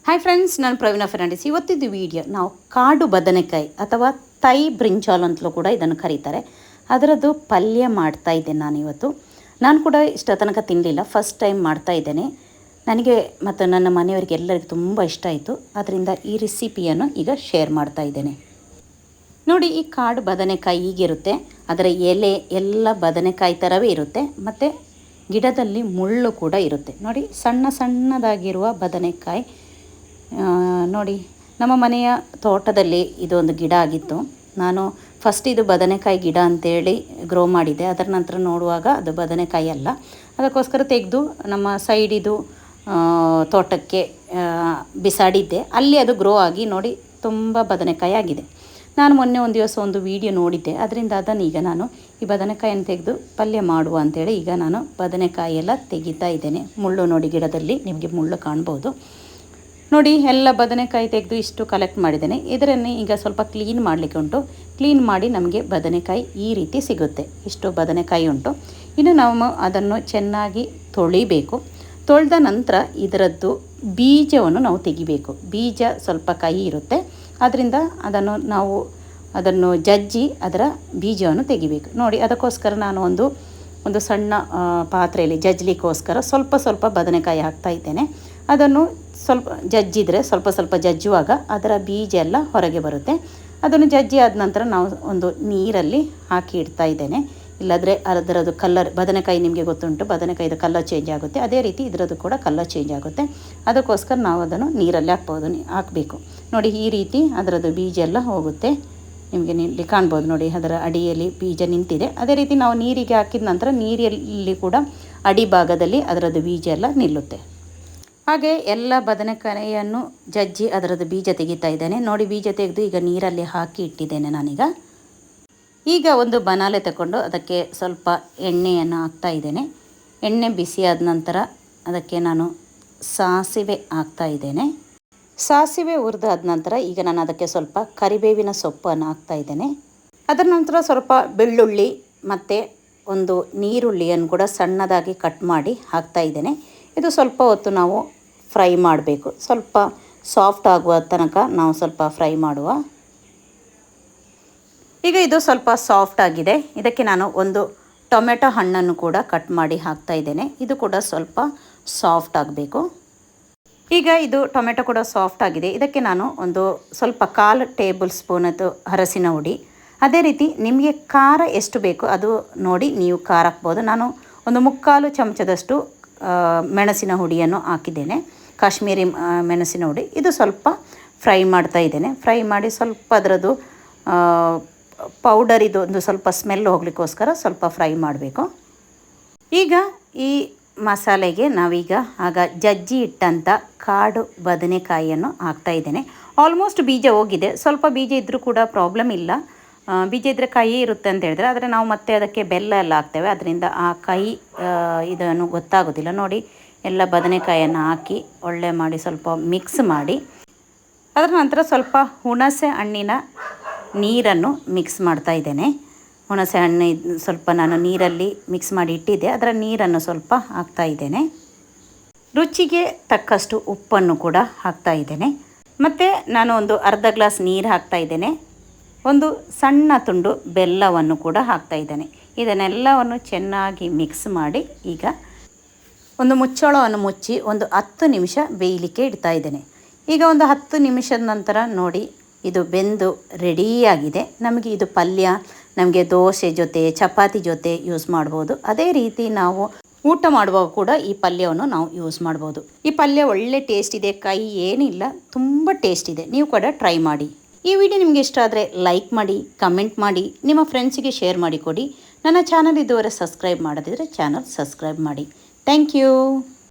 Hi friends, ನಾನು Praveena Fernandes. ಇವತ್ತಿದ್ದು video ನಾವು ಕಾಡು ಬದನೆಕಾಯಿ ಅಥವಾ ತೈ ಬ್ರಿಂಜಾಲ್ ಅಂತಲೂ ಕೂಡ ಇದನ್ನು ಕರೀತಾರೆ. ಅದರದ್ದು ಪಲ್ಯ ಮಾಡ್ತಾ ಇದ್ದೇನೆ ನಾನಿವತ್ತು. ನಾನು ಕೂಡ ಇಷ್ಟ ತನಕ ತಿನ್ನಲಿಲ್ಲ, ಫಸ್ಟ್ ಟೈಮ್ ಮಾಡ್ತಾ ಇದ್ದೇನೆ. ನನಗೆ ಮತ್ತು ನನ್ನ ಮನೆಯವರಿಗೆ ಎಲ್ಲರಿಗೂ ತುಂಬ ಇಷ್ಟ ಆಯಿತು. ಅದರಿಂದ ಈ ರೆಸಿಪಿಯನ್ನು ಈಗ ಶೇರ್ ಮಾಡ್ತಾ ಇದ್ದೇನೆ. ನೋಡಿ, ಈ ಕಾಡು ಬದನೆಕಾಯಿ ಹೀಗಿರುತ್ತೆ. ಅದರ ಎಲೆ ಎಲ್ಲ ಬದನೆಕಾಯಿ ಥರವೇ ಇರುತ್ತೆ ಮತ್ತು ಗಿಡದಲ್ಲಿ ಮುಳ್ಳು ಕೂಡ ಇರುತ್ತೆ. ನೋಡಿ, ಸಣ್ಣ ಸಣ್ಣದಾಗಿರುವ ಬದನೆಕಾಯಿ. ನೋಡಿ, ನಮ್ಮ ಮನೆಯ ತೋಟದಲ್ಲಿ ಇದೊಂದು ಗಿಡ ಆಗಿತ್ತು. ನಾನು ಫಸ್ಟ್ ಇದು ಬದನೆಕಾಯಿ ಗಿಡ ಅಂತೇಳಿ ಗ್ರೋ ಮಾಡಿದೆ. ಅದರ ನಂತರ ನೋಡುವಾಗ ಅದು ಬದನೆಕಾಯಿ ಅಲ್ಲ. ಅದಕ್ಕೋಸ್ಕರ ತೆಗೆದು ನಮ್ಮ ಸೈಡಿದು ತೋಟಕ್ಕೆ ಬಿಸಾಡಿದ್ದೆ. ಅಲ್ಲಿ ಅದು ಗ್ರೋ ಆಗಿ ನೋಡಿ ತುಂಬ ಬದನೆಕಾಯಿ ಆಗಿದೆ. ನಾನು ಮೊನ್ನೆ ಒಂದು ದಿವಸ ಒಂದು ವಿಡಿಯೋ ನೋಡಿದ್ದೆ. ಅದರಿಂದ ಅದನ್ನು ಈಗ ನಾನು ಈ ಬದನೆಕಾಯನ್ನು ತೆಗೆದು ಪಲ್ಯ ಮಾಡುವ ಅಂತೇಳಿ ಈಗ ನಾನು ಬದನೆಕಾಯಿ ಎಲ್ಲ ತೆಗಿತಾ ಇದ್ದೇನೆ. ಮುಳ್ಳು ನೋಡಿ, ಗಿಡದಲ್ಲಿ ನಿಮಗೆ ಮುಳ್ಳು ಕಾಣ್ಬೋದು. ನೋಡಿ, ಎಲ್ಲ ಬದನೆಕಾಯಿ ತೆಗೆದು ಇಷ್ಟು ಕಲೆಕ್ಟ್ ಮಾಡಿದ್ದೇನೆ. ಇದರನ್ನೇ ಈಗ ಸ್ವಲ್ಪ ಕ್ಲೀನ್ ಮಾಡಲಿಕ್ಕೆ ಉಂಟು. ಕ್ಲೀನ್ ಮಾಡಿ ನಮಗೆ ಬದನೆಕಾಯಿ ಈ ರೀತಿ ಸಿಗುತ್ತೆ. ಇಷ್ಟು ಬದನೆಕಾಯಿ ಉಂಟು. ಇನ್ನು ನಾವು ಅದನ್ನು ಚೆನ್ನಾಗಿ ತೊಳಿಬೇಕು. ತೊಳೆದ ನಂತರ ಇದರದ್ದು ಬೀಜವನ್ನು ನಾವು ತೆಗಿಬೇಕು. ಬೀಜ ಸ್ವಲ್ಪ ಕಹಿ ಇರುತ್ತೆ. ಆದ್ದರಿಂದ ಅದನ್ನು ಜಜ್ಜಿ ಅದರ ಬೀಜವನ್ನು ತೆಗಿಬೇಕು. ನೋಡಿ, ಅದಕ್ಕೋಸ್ಕರ ನಾನು ಒಂದು ಸಣ್ಣ ಪಾತ್ರೆಯಲ್ಲಿ ಜಜ್ಲಿಕ್ಕೋಸ್ಕರ ಸ್ವಲ್ಪ ಬದನೆಕಾಯಿ ಹಾಕ್ತಾ ಇದ್ದೇನೆ. ಅದನ್ನು ಸ್ವಲ್ಪ ಜಜ್ಜಿದರೆ ಸ್ವಲ್ಪ ಜಜ್ಜುವಾಗ ಅದರ ಬೀಜ ಎಲ್ಲ ಹೊರಗೆ ಬರುತ್ತೆ. ಅದನ್ನು ಜಜ್ಜಿ ಆದ ನಂತರ ನಾವು ಒಂದು ನೀರಲ್ಲಿ ಹಾಕಿ ಇಡ್ತಾ ಇದ್ದೇನೆ. ಇಲ್ಲಾಂದರೆ ಅದರದ್ದು ಕಲ್ಲರ್, ಬದನೆಕಾಯಿ ನಿಮಗೆ ಗೊತ್ತುಂಟು, ಬದನೆಕಾಯಿದು ಕಲ್ಲರ್ ಚೇಂಜ್ ಆಗುತ್ತೆ. ಅದೇ ರೀತಿ ಇದರದ್ದು ಕೂಡ ಕಲ್ಲರ್ ಚೇಂಜ್ ಆಗುತ್ತೆ. ಅದಕ್ಕೋಸ್ಕರ ನಾವು ಅದನ್ನು ನೀರಲ್ಲಿ ಹಾಕಬೇಕು. ನೋಡಿ, ಈ ರೀತಿ ಅದರದ್ದು ಬೀಜ ಎಲ್ಲ ಹೋಗುತ್ತೆ. ನಿಮಗೆ ಇಲ್ಲಿ ಕಾಣ್ಬೋದು. ನೋಡಿ, ಅದರ ಅಡಿಯಲ್ಲಿ ಬೀಜ ನಿಂತಿದೆ. ಅದೇ ರೀತಿ ನಾವು ನೀರಿಗೆ ಹಾಕಿದ ನಂತರ ನೀರಲ್ಲಿ ಕೂಡ ಅಡಿ ಭಾಗದಲ್ಲಿ ಅದರದ್ದು ಬೀಜ ಎಲ್ಲ ನಿಲ್ಲುತ್ತೆ. ಹಾಗೆ ಎಲ್ಲ ಬದನೆಕಾಯಿಯನ್ನು ಜಜ್ಜಿ ಅದರದ್ದು ಬೀಜ ತೆಗಿತಾ ಇದ್ದೇನೆ. ನೋಡಿ, ಬೀಜ ತೆಗೆದು ಈಗ ನೀರಲ್ಲಿ ಹಾಕಿ ಇಟ್ಟಿದ್ದೇನೆ ನಾನೀಗ. ಈಗ ಒಂದು ಬನಾಲೆ ತಗೊಂಡು ಅದಕ್ಕೆ ಸ್ವಲ್ಪ ಎಣ್ಣೆಯನ್ನು ಹಾಕ್ತಾ ಇದ್ದೇನೆ. ಎಣ್ಣೆ ಬಿಸಿಯಾದ ನಂತರ ಅದಕ್ಕೆ ನಾನು ಸಾಸಿವೆ ಹಾಕ್ತಾ ಇದ್ದೇನೆ. ಸಾಸಿವೆ ಹುರಿದಾದ ನಂತರ ಈಗ ನಾನು ಅದಕ್ಕೆ ಸ್ವಲ್ಪ ಕರಿಬೇವಿನ ಸೊಪ್ಪನ್ನು ಹಾಕ್ತಾ ಇದ್ದೇನೆ. ಅದರ ನಂತರ ಸ್ವಲ್ಪ ಬೆಳ್ಳುಳ್ಳಿ ಮತ್ತು ಒಂದು ನೀರುಳ್ಳಿಯನ್ನು ಕೂಡ ಸಣ್ಣದಾಗಿ ಕಟ್ ಮಾಡಿ ಹಾಕ್ತಾ ಇದ್ದೇನೆ. ಇದು ಸ್ವಲ್ಪ ಹೊತ್ತು ನಾವು ಫ್ರೈ ಮಾಡಬೇಕು. ಸ್ವಲ್ಪ ಸಾಫ್ಟ್ ಆಗುವ ತನಕ ನಾವು ಸ್ವಲ್ಪ ಫ್ರೈ ಮಾಡುವ. ಈಗ ಇದು ಸ್ವಲ್ಪ ಸಾಫ್ಟ್ ಆಗಿದೆ. ಇದಕ್ಕೆ ನಾನು ಒಂದು ಟೊಮೆಟೊ ಹಣ್ಣನ್ನು ಕೂಡ ಕಟ್ ಮಾಡಿ ಹಾಕ್ತಾ ಇದ್ದೇನೆ. ಇದು ಕೂಡ ಸ್ವಲ್ಪ ಸಾಫ್ಟ್ ಆಗಬೇಕು. ಈಗ ಇದು ಟೊಮೆಟೊ ಕೂಡ ಸಾಫ್ಟ್ ಆಗಿದೆ. ಇದಕ್ಕೆ ನಾನು ಒಂದು ಸ್ವಲ್ಪ 1/4 ಟೇಬಲ್ ಸ್ಪೂನದ್ದು ಅರಸಿನ ಹುಡಿ, ಅದೇ ರೀತಿ ನಿಮಗೆ ಖಾರ ಎಷ್ಟು ಬೇಕು ಅದು ನೋಡಿ ನೀವು ಖಾರ ಹಾಕ್ಬೋದು. ನಾನು ಒಂದು 3/4 ಚಮಚದಷ್ಟು ಮೆಣಸಿನ ಹುಡಿಯನ್ನು ಹಾಕಿದ್ದೇನೆ, ಕಾಶ್ಮೀರಿ ಮೆಣಸಿನ ಹುಡಿ. ಇದು ಸ್ವಲ್ಪ ಫ್ರೈ ಮಾಡ್ತಾ ಇದ್ದೇನೆ. ಫ್ರೈ ಮಾಡಿ ಸ್ವಲ್ಪ ಅದರದ್ದು ಪೌಡರ್, ಇದು ಒಂದು ಸ್ವಲ್ಪ ಸ್ಮೆಲ್ ಹೋಗಲಿಕ್ಕೋಸ್ಕರ ಸ್ವಲ್ಪ ಫ್ರೈ ಮಾಡಬೇಕು. ಈಗ ಈ ಮಸಾಲೆಗೆ ನಾವೀಗ ಆಗ ಜಜ್ಜಿ ಇಟ್ಟಂಥ ಕಾಡು ಬದನೆಕಾಯಿಯನ್ನು ಹಾಕ್ತಾ ಇದ್ದೇನೆ. ಆಲ್ಮೋಸ್ಟ್ ಬೀಜ ಹೋಗಿದೆ. ಸ್ವಲ್ಪ ಬೀಜ ಇದ್ದರೂ ಕೂಡ ಪ್ರಾಬ್ಲಮ್ ಇಲ್ಲ. ಬೀಜ ಇದ್ದರೆ ಕಹಿ ಇರುತ್ತೆ ಅಂತ ಹೇಳಿದ್ರೆ, ಆದರೆ ನಾವು ಮತ್ತೆ ಅದಕ್ಕೆ ಬೆಲ್ಲ ಎಲ್ಲ ಹಾಕ್ತೇವೆ. ಅದರಿಂದ ಆ ಕಹಿ ಇದನ್ನು ಗೊತ್ತಾಗೋದಿಲ್ಲ. ನೋಡಿ, ಎಲ್ಲ ಬದನೆಕಾಯಿಯನ್ನು ಹಾಕಿ ಒಳ್ಳೆ ಮಾಡಿ ಸ್ವಲ್ಪ ಮಿಕ್ಸ್ ಮಾಡಿ, ಅದರ ನಂತರ ಸ್ವಲ್ಪ ಹುಣಸೆ ಹಣ್ಣಿನ ನೀರನ್ನು ಮಿಕ್ಸ್ ಮಾಡ್ತಾ ಇದ್ದೇನೆ. ಹುಣಸೆ ಹಣ್ಣು ಸ್ವಲ್ಪ ನಾನು ನೀರಲ್ಲಿ ಮಿಕ್ಸ್ ಮಾಡಿ ಇಟ್ಟಿದ್ದೆ, ಅದರ ನೀರನ್ನು ಸ್ವಲ್ಪ ಹಾಕ್ತಾ ಇದ್ದೇನೆ. ರುಚಿಗೆ ತಕ್ಕಷ್ಟು ಉಪ್ಪನ್ನು ಕೂಡ ಹಾಕ್ತಾ ಇದ್ದೇನೆ. ಮತ್ತು ನಾನು ಒಂದು ಅರ್ಧ ಗ್ಲಾಸ್ ನೀರು ಹಾಕ್ತಾ ಇದ್ದೇನೆ. ಒಂದು ಸಣ್ಣ ತುಂಡು ಬೆಲ್ಲವನ್ನು ಕೂಡ ಹಾಕ್ತಾ ಇದ್ದೇನೆ. ಇದನ್ನೆಲ್ಲವನ್ನು ಚೆನ್ನಾಗಿ ಮಿಕ್ಸ್ ಮಾಡಿ ಈಗ ಒಂದು ಮುಚ್ಚಳವನ್ನು ಮುಚ್ಚಿ ಒಂದು 10 ನಿಮಿಷ ಬೇಯಲಿಕ್ಕೆ ಇಡ್ತಾ ಇದ್ದೇನೆ. ಈಗ ಒಂದು 10 ನಿಮಿಷದ ನಂತರ ನೋಡಿ, ಇದು ಬೆಂದು ರೆಡಿಯಾಗಿದೆ. ನಮಗೆ ಇದು ಪಲ್ಯ ನಮಗೆ ದೋಸೆ ಜೊತೆ, ಚಪಾತಿ ಜೊತೆ ಯೂಸ್ ಮಾಡ್ಬೋದು. ಅದೇ ರೀತಿ ನಾವು ಊಟ ಮಾಡುವಾಗ ಕೂಡ ಈ ಪಲ್ಯವನ್ನು ನಾವು ಯೂಸ್ ಮಾಡ್ಬೋದು. ಈ ಪಲ್ಯ ಒಳ್ಳೆ ಟೇಸ್ಟ್ ಇದೆ, ಕಹಿ ಏನಿಲ್ಲ, ತುಂಬ ಟೇಸ್ಟ್ ಇದೆ. ನೀವು ಕೂಡ ಟ್ರೈ ಮಾಡಿ. ಈ ವಿಡಿಯೋ ನಿಮಗೆ ಇಷ್ಟ ಆದರೆ ಲೈಕ್ ಮಾಡಿ, ಕಮೆಂಟ್ ಮಾಡಿ, ನಿಮ್ಮ ಫ್ರೆಂಡ್ಸಿಗೆ ಶೇರ್ ಮಾಡಿಕೊಡಿ. ನನ್ನ ಚಾನಲ್ ಇದುವರೆ ಸಬ್ಸ್ಕ್ರೈಬ್ ಮಾಡದಿದ್ದರೆ ಚಾನಲ್ ಸಬ್ಸ್ಕ್ರೈಬ್ ಮಾಡಿ. Thank you.